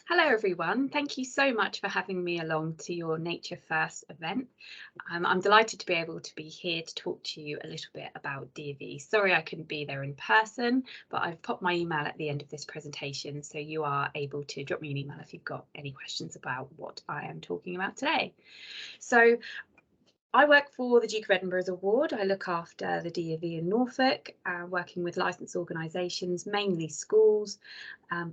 Hello everyone, thank you so much for having me along to your Nature First event. I'm delighted to be able to be here to talk to you a little bit about DV. Sorry I couldn't be there in person, but I've popped my email at the end of this presentation, so you are able to drop me an email if you've got any questions about what I am talking about today. So I work for the Duke of Edinburgh Award. I look after the DofE in Norfolk, working with licensed organisations, mainly schools,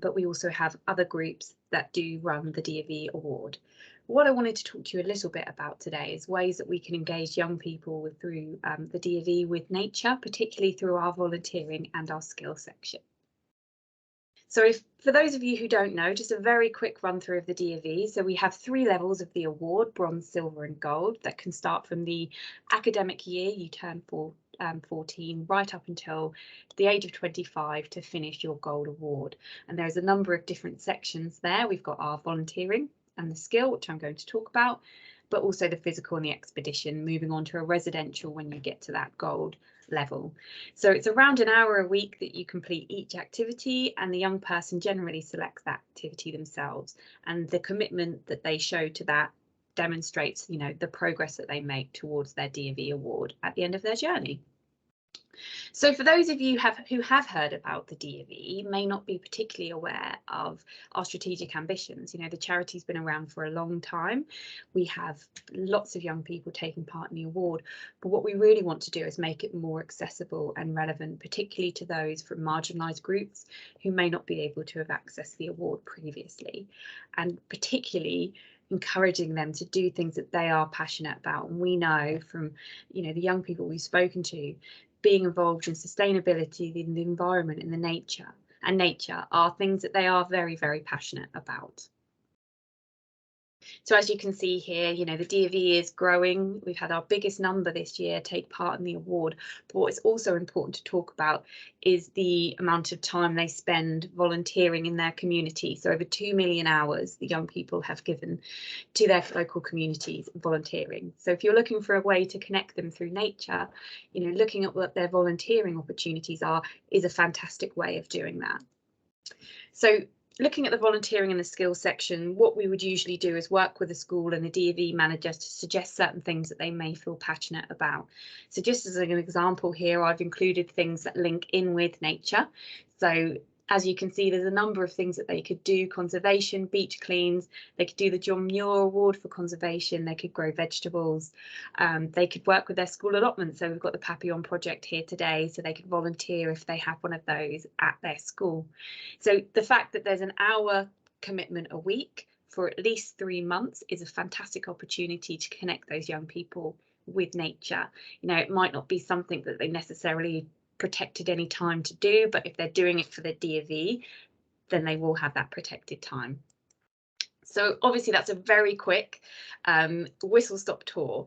but we also have other groups that do run the DofE Award. What I wanted to talk to you a little bit about today is ways that we can engage young people through the DofE with nature, particularly through our volunteering and our skill section. So for those of you who don't know, just a very quick run through of the DofE. So we have 3 levels of the award: bronze, silver and gold, that can start from the academic year you turn 14 right up until the age of 25 to finish your gold award. And there's a number of different sections there. We've got our volunteering and the skill, which I'm going to talk about, but also the physical and the expedition, moving on to a residential when you get to that gold level. So it's around an hour a week that you complete each activity, and the young person generally selects that activity themselves, and the commitment that they show to that demonstrates, the progress that they make towards their DofE award at the end of their journey. So for those of you who have heard about the DofE, may not be particularly aware of our strategic ambitions. The charity's been around for a long time. We have lots of young people taking part in the award, but what we really want to do is make it more accessible and relevant, particularly to those from marginalised groups who may not be able to have accessed the award previously, and particularly encouraging them to do things that they are passionate about. And we know from the young people we've spoken to, being involved in sustainability, in the environment, in the nature are things that they are very, very passionate about. So as you can see here, the DofE is growing. We've had our biggest number this year take part in the award. But what's also important to talk about is the amount of time they spend volunteering in their community. So over 2 million hours the young people have given to their local communities volunteering. So if you're looking for a way to connect them through nature, looking at what their volunteering opportunities are is a fantastic way of doing that. So looking at the volunteering and the skills section, what we would usually do is work with the school and the DofE manager to suggest certain things that they may feel passionate about. So just as an example here, I've included things that link in with nature. So as you can see, there's a number of things that they could do: conservation, beach cleans, they could do the John Muir Award for conservation, they could grow vegetables, they could work with their school allotment. So we've got the Papillon project here today, so they could volunteer if they have one of those at their school. So the fact that there's an hour commitment a week for at least 3 months is a fantastic opportunity to connect those young people with nature. It might not be something that they necessarily protected any time to do, but if they're doing it for the DofE, then they will have that protected time. So obviously that's a very quick whistle-stop tour,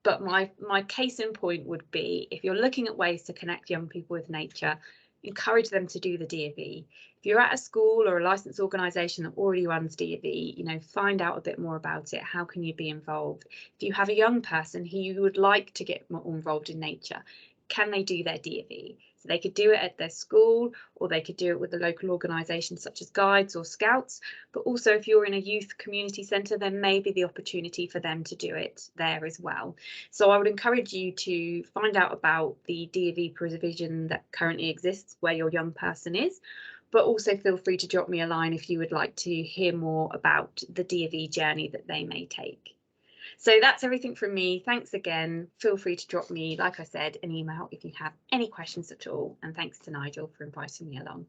but my case in point would be, if you're looking at ways to connect young people with nature, encourage them to do the DofE. If you're at a school or a licensed organisation that already runs DofE, find out a bit more about it. How can you be involved? If you have a young person who you would like to get more involved in nature, can they do their DofE? So they could do it at their school, or they could do it with the local organisations such as guides or scouts. But also, if you're in a youth community centre, there may be the opportunity for them to do it there as well. So I would encourage you to find out about the DofE provision that currently exists where your young person is, but also feel free to drop me a line if you would like to hear more about the DofE journey that they may take. So that's everything from me. Thanks again. Feel free to drop me, like I said, an email if you have any questions at all. And thanks to Nigel for inviting me along.